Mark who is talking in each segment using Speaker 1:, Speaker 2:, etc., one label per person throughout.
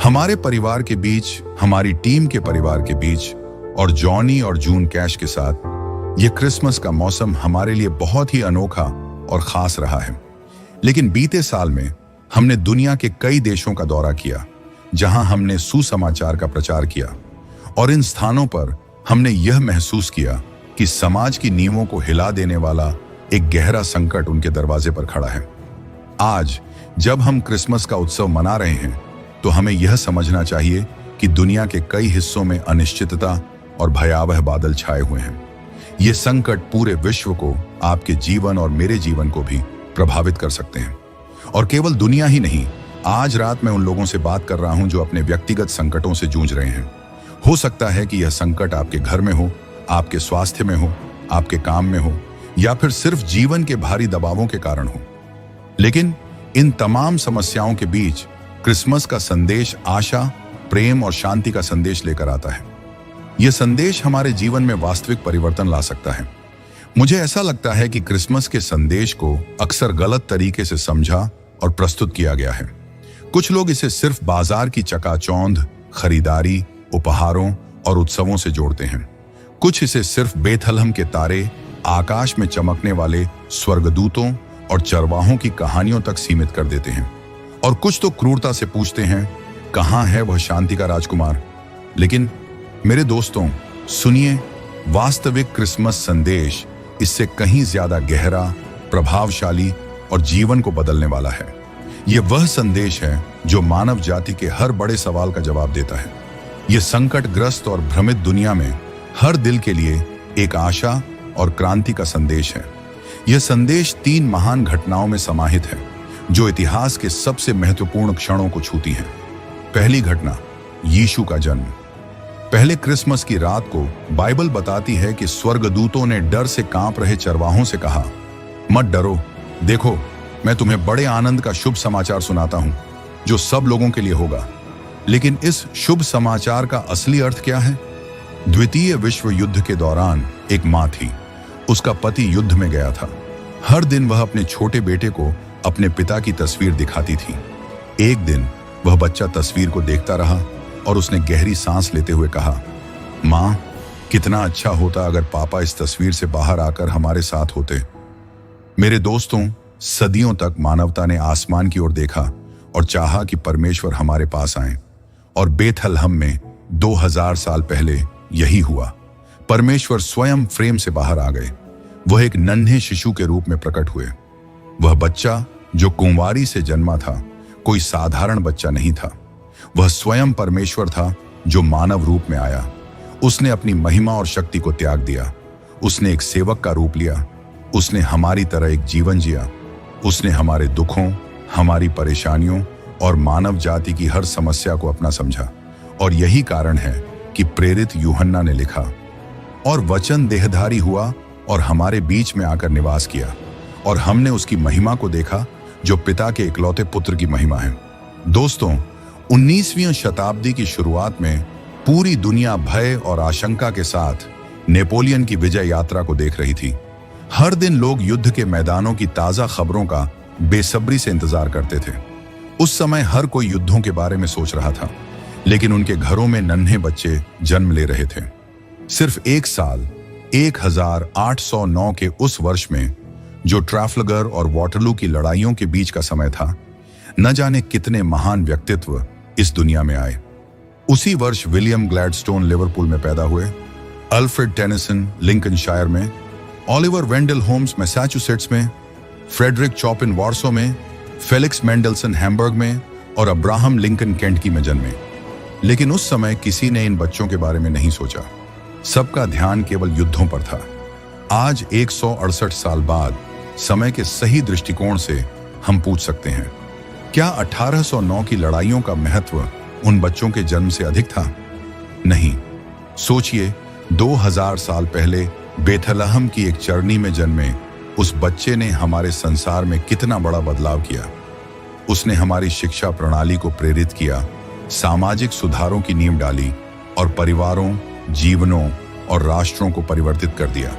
Speaker 1: हमारे परिवार के बीच, हमारी टीम के परिवार के बीच और जॉनी और जून कैश के साथ यह क्रिसमस का मौसम हमारे लिए बहुत ही अनोखा और खास रहा है। लेकिन बीते साल में हमने दुनिया के कई देशों का दौरा किया जहां हमने सुसमाचार का प्रचार किया, और इन स्थानों पर हमने यह महसूस किया कि समाज की नींवों को हिला देने वाला एक गहरा संकट उनके दरवाजे पर खड़ा है। आज जब हम क्रिसमस का उत्सव मना रहे हैं तो हमें यह समझना चाहिए कि दुनिया के कई हिस्सों में अनिश्चितता और भयावह बादल छाए हुए हैं। ये संकट पूरे विश्व को, आपके जीवन और मेरे जीवन को भी प्रभावित कर सकते हैं। और केवल दुनिया ही नहीं, आज रात मैं उन लोगों से बात कर रहा हूं जो अपने व्यक्तिगत संकटों से जूझ रहे हैं। हो सकता है कि यह संकट आपके घर में हो, आपके स्वास्थ्य में हो, आपके काम में हो, या फिर सिर्फ जीवन के भारी दबावों के कारण हो। लेकिन इन तमाम समस्याओं के बीच क्रिसमस का संदेश आशा, प्रेम और शांति का संदेश लेकर आता है। यह संदेश हमारे जीवन में वास्तविक परिवर्तन ला सकता है। मुझे ऐसा लगता है कि क्रिसमस के संदेश को अक्सर गलत तरीके से समझा और प्रस्तुत किया गया है। कुछ लोग इसे सिर्फ बाजार की चकाचौंध, खरीदारी, उपहारों और उत्सवों से जोड़ते हैं। कुछ इसे सिर्फ बेथलहम के तारे, आकाश में चमकने वाले स्वर्गदूतों और चरवाहों की कहानियों तक सीमित कर देते हैं। और कुछ तो क्रूरता से पूछते हैं, कहां है वह शांति का राजकुमार। लेकिन मेरे दोस्तों, सुनिए, वास्तविक क्रिसमस संदेश इससे कहीं ज्यादा गहरा, प्रभावशाली और जीवन को बदलने वाला है। यह वह संदेश है जो मानव जाति के हर बड़े सवाल का जवाब देता है। यह संकटग्रस्त और भ्रमित दुनिया में हर दिल के लिए एक आशा और क्रांति का संदेश है। यह संदेश 3 महान घटनाओं में समाहित है जो इतिहास के सबसे महत्वपूर्ण क्षणों को छूती हैं। पहली घटना, यीशु का जन्म। पहले क्रिसमस की रात को बाइबल बताती है कि स्वर्गदूतों ने डर से कांप रहे चरवाहों से कहा, मत डरो, देखो मैं तुम्हें बड़े आनंद का शुभ समाचार सुनाता हूं जो सब लोगों के लिए होगा। लेकिन इस शुभ समाचार का असली अर्थ क्या है? द्वितीय विश्व युद्ध के दौरान एक मां थी। उसका पति युद्ध में गया था। हर दिन वह अपने छोटे बेटे को अपने पिता की तस्वीर दिखाती थी। एक दिन वह बच्चा तस्वीर को देखता रहा और उसने गहरी सांस लेते हुए कहा, मां, कितना अच्छा होता अगर पापा इस तस्वीर से बाहर आकर हमारे साथ होते। मेरे दोस्तों, सदियों तक मानवता ने आसमान की ओर देखा और चाहा कि परमेश्वर हमारे पास आए। और बेथलहम में 2000 साल पहले यही हुआ। परमेश्वर स्वयं फ्रेम से बाहर आ गए। वह एक नन्हे शिशु के रूप में प्रकट हुए। वह बच्चा जो कुंवारी से जन्मा था, कोई साधारण बच्चा नहीं था। वह स्वयं परमेश्वर था जो मानव रूप में आया। उसने अपनी महिमा और शक्ति को त्याग दिया। उसने एक सेवक का रूप लिया। उसने हमारी तरह एक जीवन जिया। उसने हमारे दुखों, हमारी परेशानियों और मानव जाति की हर समस्या को अपना समझा। और यही कारण है कि प्रेरित यूहन्ना ने लिखा, और वचन देहधारी हुआ और हमारे बीच में आकर निवास किया, और हमने उसकी महिमा को देखा जो पिता के इकलौते पुत्र की महिमा है। दोस्तों, 19वीं शताब्दी की शुरुआत में पूरी दुनिया भय और आशंका के साथ नेपोलियन की विजय यात्रा को देख रही थी। हर दिन लोग युद्ध के मैदानों की ताजा खबरों का बेसब्री से इंतजार करते थे। उस समय हर कोई युद्धों के बारे में सोच रहा था, लेकिन उनके घरों में नन्हे बच्चे जन्म ले रहे थे। सिर्फ एक साल 1809 के उस वर्ष में, जो ट्राफलगर और वाटरलू की लड़ाइयों के बीच का समय था, न जाने कितने महान व्यक्तित्व इस दुनिया में आए। उसी वर्ष विलियम ग्लैडस्टोन लिवरपूल में पैदा हुए, अल्फ्रेड टेनिसन लिंकनशायर में, ओलिवर वेंडल होम्स मैसाचुसेट्स में, फ्रेडरिक चॉपिन वार्सो में, फेलिक्स मेंडल्सन हैम्बर्ग में और अब्राहम लिंकन केंटकी में जन्मे। लेकिन उस समय किसी ने इन बच्चों के बारे में नहीं सोचा। सबका ध्यान केवल युद्धों पर था। आज 168 साल बाद समय के सही दृष्टिकोण से हम पूछ सकते हैं, क्या 1809 की लड़ाइयों का महत्व उन बच्चों के जन्म से अधिक था? नहीं। सोचिए, 2000 साल पहले बेथलहम की एक चरनी में जन्मे उस बच्चे ने हमारे संसार में कितना बड़ा बदलाव किया। उसने हमारी शिक्षा प्रणाली को प्रेरित किया, सामाजिक सुधारों की नींव डाली और परिवारों, जीवनों और राष्ट्रों को परिवर्तित कर दिया।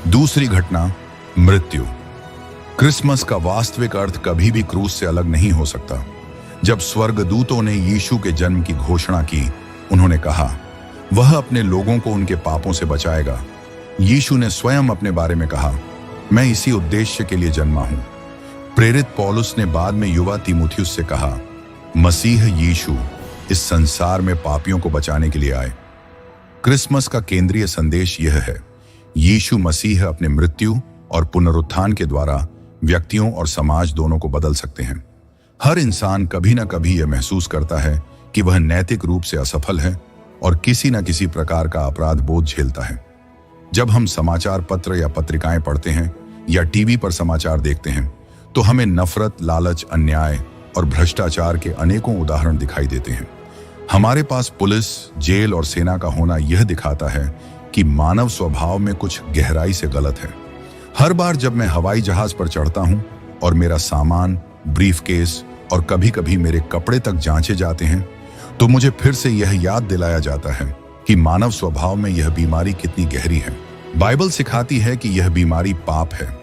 Speaker 1: दूसरी घटना, मृत्यु। क्रिसमस का वास्तविक अर्थ कभी भी क्रूस से अलग नहीं हो सकता। जब स्वर्गदूतों ने यीशु के जन्म की घोषणा की, उन्होंने कहा वह अपने लोगों को उनके पापों से बचाएगा। यीशु ने स्वयं अपने बारे में कहा, मैं इसी उद्देश्य के लिए जन्मा हूं। प्रेरित पौलुस ने बाद में युवा तीमुथियुस से कहा, मसीह यीशु इस संसार में पापियों को बचाने के लिए आए। क्रिसमस का केंद्रीय संदेश यह है, यीशु मसीह अपने मृत्यु और पुनरुत्थान के द्वारा व्यक्तियों और समाज दोनों को बदल सकते हैं। हर इंसान कभी ना कभी यह महसूस करता है कि वह नैतिक रूप से असफल है और किसी न किसी प्रकार का अपराध बोध झेलता है। जब हम समाचार पत्र या पत्रिकाएं पढ़ते हैं या टीवी पर समाचार देखते हैं तो हमें नफरत, लालच, अन्याय और भ्रष्टाचार के अनेकों उदाहरण दिखाई देते हैं। हमारे पास पुलिस, जेल और सेना का होना यह दिखाता है कि मानव स्वभाव में कुछ गहराई से गलत है। हर बार जब मैं हवाई जहाज पर चढ़ता हूं और मेरा सामान, ब्रीफकेस और कभी-कभी मेरे कपड़े तक जांचे जाते हैं तो मुझे फिर से यह याद दिलाया जाता है कि मानव स्वभाव में यह बीमारी कितनी गहरी है। बाइबल सिखाती है कि यह बीमारी पाप है।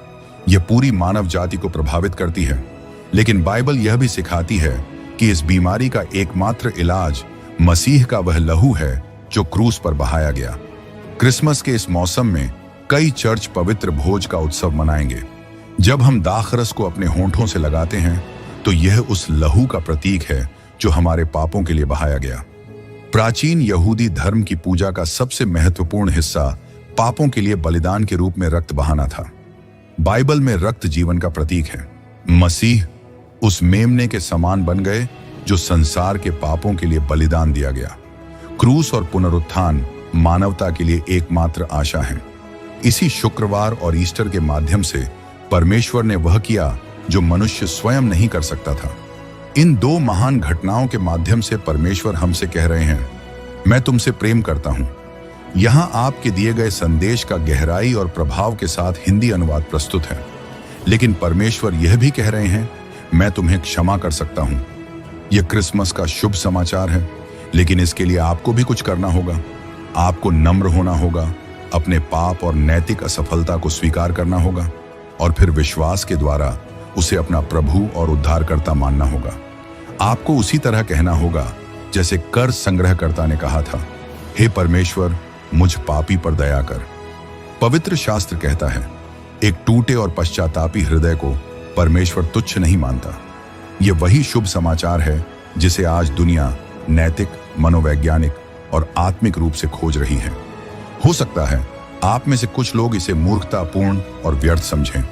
Speaker 1: यह पूरी मानव जाति को प्रभावित करती है, लेकिन बाइबल यह भी सिखाती है कि इस बीमारी का एकमात्र इलाज मसीह का वह लहू है जो क्रूस पर बहाया गया। क्रिसमस के इस मौसम में कई चर्च पवित्र भोज का उत्सव मनाएंगे। जब हम दाखरस को अपने होंठों से लगाते हैं तो यह उस लहू का प्रतीक है जो हमारे पापों के लिए बहाया गया। प्राचीन यहूदी धर्म की पूजा का सबसे महत्वपूर्ण हिस्सा पापों के लिए बलिदान के रूप में रक्त बहाना था। बाइबल में रक्त जीवन का प्रतीक है। मसीह उस मेमने के समान बन गए जो संसार के पापों के लिए बलिदान दिया गया। क्रूस और पुनरुत्थान मानवता के लिए एकमात्र आशा है। इसी शुक्रवार और ईस्टर के माध्यम से परमेश्वर ने वह किया जो मनुष्य स्वयं नहीं कर सकता था। इन दो महान घटनाओं के माध्यम से परमेश्वर हमसे कह रहे हैं, मैं तुमसे प्रेम करता हूं। यहां आपके दिए गए संदेश का गहराई और प्रभाव के साथ हिंदी अनुवाद प्रस्तुत है, लेकिन परमेश्वर यह भी कह रहे हैं, मैं तुम्हें क्षमा कर सकता हूं। यह क्रिसमस का शुभ समाचार है, लेकिन इसके लिए आपको भी कुछ करना होगा। आपको नम्र होना होगा, अपने पाप और नैतिक असफलता को स्वीकार करना होगा और फिर विश्वास के द्वारा उसे अपना प्रभु और उद्धारकर्ता मानना होगा। आपको उसी तरह कहना होगा जैसे कर संग्रहकर्ता ने कहा था, हे परमेश्वर, मुझ पापी पर दया कर। पवित्र शास्त्र कहता है, एक टूटे और पश्चातापी हृदय को परमेश्वर तुच्छ नहीं मानता। यह वही शुभ समाचार है जिसे आज दुनिया नैतिक, मनोवैज्ञानिक और आत्मिक रूप से खोज रही है। हो सकता है आप में से कुछ लोग इसे मूर्खतापूर्ण और व्यर्थ समझें।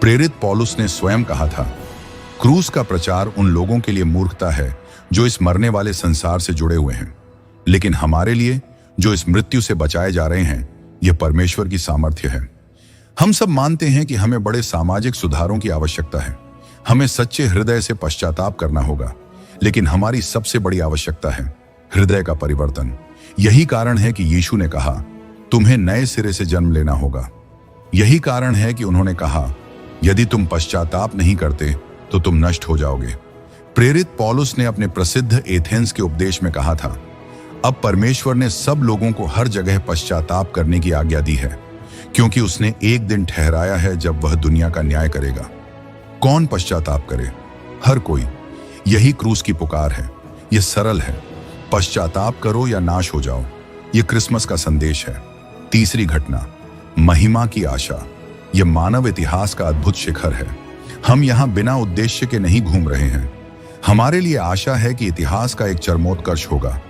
Speaker 1: प्रेरित पौलुस ने स्वयं कहा था, क्रूस का प्रचार उन लोगों के लिए मूर्खता है जो इस मरने वाले संसार से जुड़े हुए हैं, लेकिन हमारे लिए जो इस मृत्यु से बचाए जा रहे हैं, यह परमेश्वर की सामर्थ्य है। हम सब मानते हैं कि हमें बड़े सामाजिक सुधारों की आवश्यकता है। हमें सच्चे हृदय से पश्चाताप करना होगा, लेकिन हमारी सबसे बड़ी आवश्यकता है हृदय का परिवर्तन। यही कारण है कि यीशु ने कहा, तुम्हें नए सिरे से जन्म लेना होगा। यही कारण है कि उन्होंने कहा, यदि तुम पश्चाताप नहीं करते तो तुम नष्ट हो जाओगे। प्रेरित पौलुस ने अपने प्रसिद्ध एथेंस के उपदेश में कहा था, अब परमेश्वर ने सब लोगों को हर जगह पश्चाताप करने की आज्ञा दी है, क्योंकि उसने एक दिन ठहराया है जब वह दुनिया का न्याय करेगा। कौन पश्चाताप करे? हर कोई। यही क्रूस की पुकार है। यह सरल है, पश्चाताप करो या नाश हो जाओ। यह क्रिसमस का संदेश है। तीसरी घटना, महिमा की आशा। यह मानव इतिहास का अद्भुत शिखर है। हम यहाँ बिना उद्देश्य के नहीं घूम रहे हैं। हमारे लिए आशा है कि इतिहास का एक चरमोत्कर्ष होगा।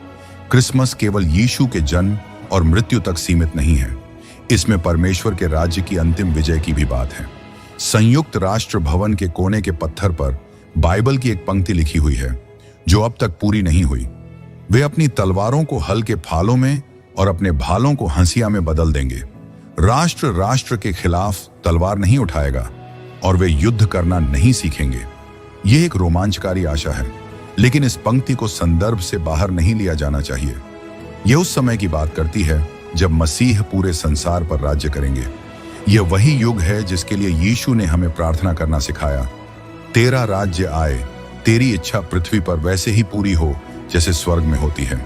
Speaker 1: क्रिसमस केवल यीशु के जन्म और मृत्यु तक सीमित नहीं है। इसमें परमेश्वर के राज्य की अंतिम विजय की भी बात है। संयुक्त राष्ट्र भवन के कोने के पत्थर पर बाइबल की एक पंक्ति लिखी हुई है जो अब तक पूरी नहीं हुई। वे अपनी तलवारों को हल के फालों में और अपने भालों को हंसिया में बदल देंगे। राष्ट्र राष्ट्र के खिलाफ तलवार नहीं उठाएगा और वे युद्ध करना नहीं सीखेंगे। यह एक रोमांचकारी आशा है, लेकिन इस पंक्ति को संदर्भ से बाहर नहीं लिया जाना चाहिए। यह उस समय की बात करती है जब मसीह पूरे संसार पर राज्य करेंगे। यह वही युग है जिसके लिए यीशु ने हमें प्रार्थना करना सिखाया, तेरा राज्य आए, तेरी इच्छा पृथ्वी पर वैसे ही पूरी हो जैसे स्वर्ग में होती है।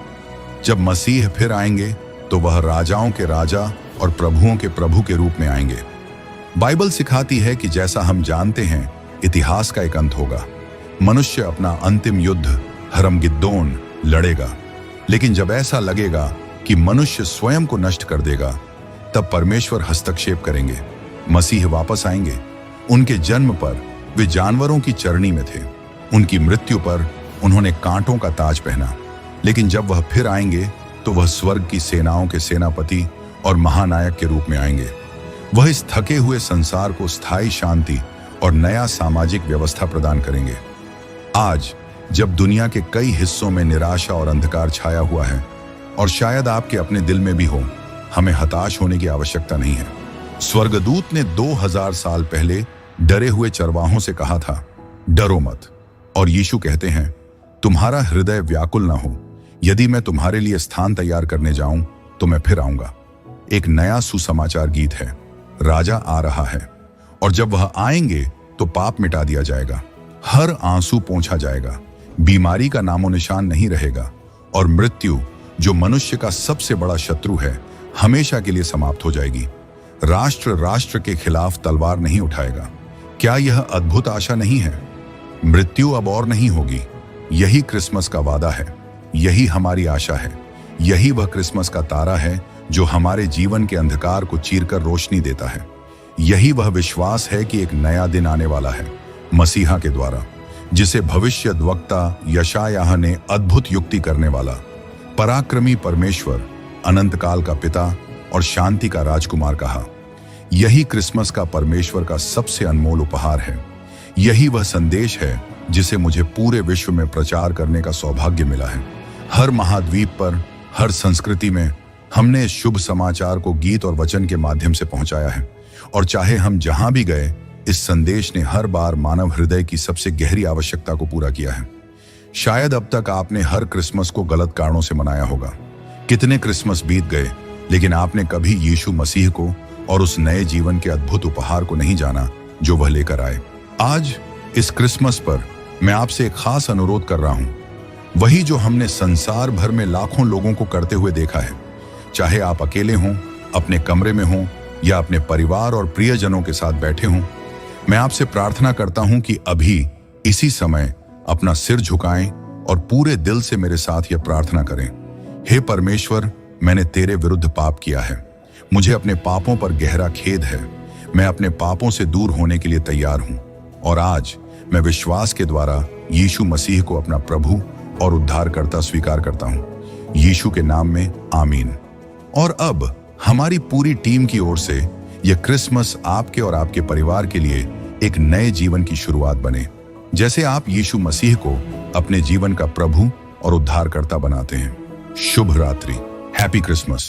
Speaker 1: जब मसीह फिर आएंगे तो वह राजाओं के राजा और प्रभुओं के प्रभु के रूप में आएंगे। बाइबल सिखाती है कि जैसा हम जानते हैं इतिहास का एक अंत होगा, मनुष्य अपना अंतिम युद्ध हरमगिद्दोन लड़ेगा। लेकिन जब ऐसा लगेगा कि मनुष्य स्वयं को नष्ट कर देगा, तब परमेश्वर हस्तक्षेप करेंगे। मसीह वापस आएंगे। उनके जन्म पर वे जानवरों की चरनी में थे। उनकी मृत्यु पर उन्होंने कांटों का ताज पहना। लेकिन जब वह फिर आएंगे तो वह स्वर्ग की सेनाओं के सेनापति और महानायक के रूप में आएंगे। वह इस थके हुए संसार को स्थायी शांति और नया सामाजिक व्यवस्था प्रदान करेंगे। आज जब दुनिया के कई हिस्सों में निराशा और अंधकार छाया हुआ है, और शायद आपके अपने दिल में भी हो, हमें हताश होने की आवश्यकता नहीं है। स्वर्गदूत ने 2000 साल पहले डरे हुए चरवाहों से कहा था, डरो मत। और यीशु कहते हैं, तुम्हारा हृदय व्याकुल ना हो। यदि मैं तुम्हारे लिए स्थान तैयार करने जाऊं तो मैं फिर आऊंगा। एक नया सुसमाचार गीत है, राजा आ रहा है, और जब वह आएंगे तो पाप मिटा दिया जाएगा, हर आंसू पोंछा जाएगा, बीमारी का नामो निशान नहीं रहेगा, और मृत्यु जो मनुष्य का सबसे बड़ा शत्रु है, हमेशा के लिए समाप्त हो जाएगी। राष्ट्र राष्ट्र के खिलाफ तलवार नहीं उठाएगा। क्या यह अद्भुत आशा नहीं है? मृत्यु अब और नहीं होगी। यही क्रिसमस का वादा है, यही हमारी आशा है। यही वह क्रिसमस का तारा है जो हमारे जीवन के अंधकार को चीरकर रोशनी देता है। यही वह विश्वास है कि एक नया दिन आने वाला है मसीहा के द्वारा, जिसे भविष्यद्वक्ता यशायाह ने अद्भुत युक्ति करने वाला, पराक्रमी परमेश्वर, अनंत काल का पिता और शांति का राजकुमार कहा। यही क्रिसमस का परमेश्वर का सबसे अनमोल उपहार है। यही वह संदेश है जिसे मुझे पूरे विश्व में प्रचार करने का सौभाग्य मिला है। हर महाद्वीप पर, हर संस्कृति में हमने इस शुभ समाचार को गीत और वचन के माध्यम से पहुंचाया है, और चाहे हम जहां भी गए, इस संदेश ने हर बार मानव हृदय की सबसे गहरी आवश्यकता को पूरा किया है। शायद अब तक आपने हर क्रिसमस को गलत कारणों से मनाया होगा। कितने क्रिसमस बीत गए, लेकिन आपने कभी यीशु मसीह को और उस नए जीवन के अद्भुत उपहार को नहीं जाना जो वह लेकर आए। आज इस क्रिसमस पर मैं आपसे एक खास अनुरोध कर रहा हूं, वही जो हमने संसार भर में लाखों लोगों को करते हुए देखा है। चाहे आप अकेले हों, अपने कमरे में हों, या अपने परिवार और प्रियजनों के साथ बैठे हों, मैं आपसे प्रार्थना करता हूं कि अभी इसी समय अपना सिर झुकाएं और पूरे दिल से मेरे साथ यह प्रार्थना करें। हे परमेश्वर, मैंने तेरे विरुद्ध पाप किया है। मुझे अपने पापों पर गहरा खेद है। मैं अपने पापों से दूर होने के लिए तैयार हूं, और आज मैं विश्वास के द्वारा यीशु मसीह को अपना प्रभु और उद्धारकर्ता स्वीकार करता हूं। यीशु के नाम में आमीन। और अब हमारी पूरी टीम की ओर से यह क्रिसमस आपके और आपके परिवार के लिए एक नए जीवन की शुरुआत बने, जैसे आप यीशु मसीह को अपने जीवन का प्रभु और उद्धारकर्ता बनाते हैं। शुभ रात्रि। Happy Christmas.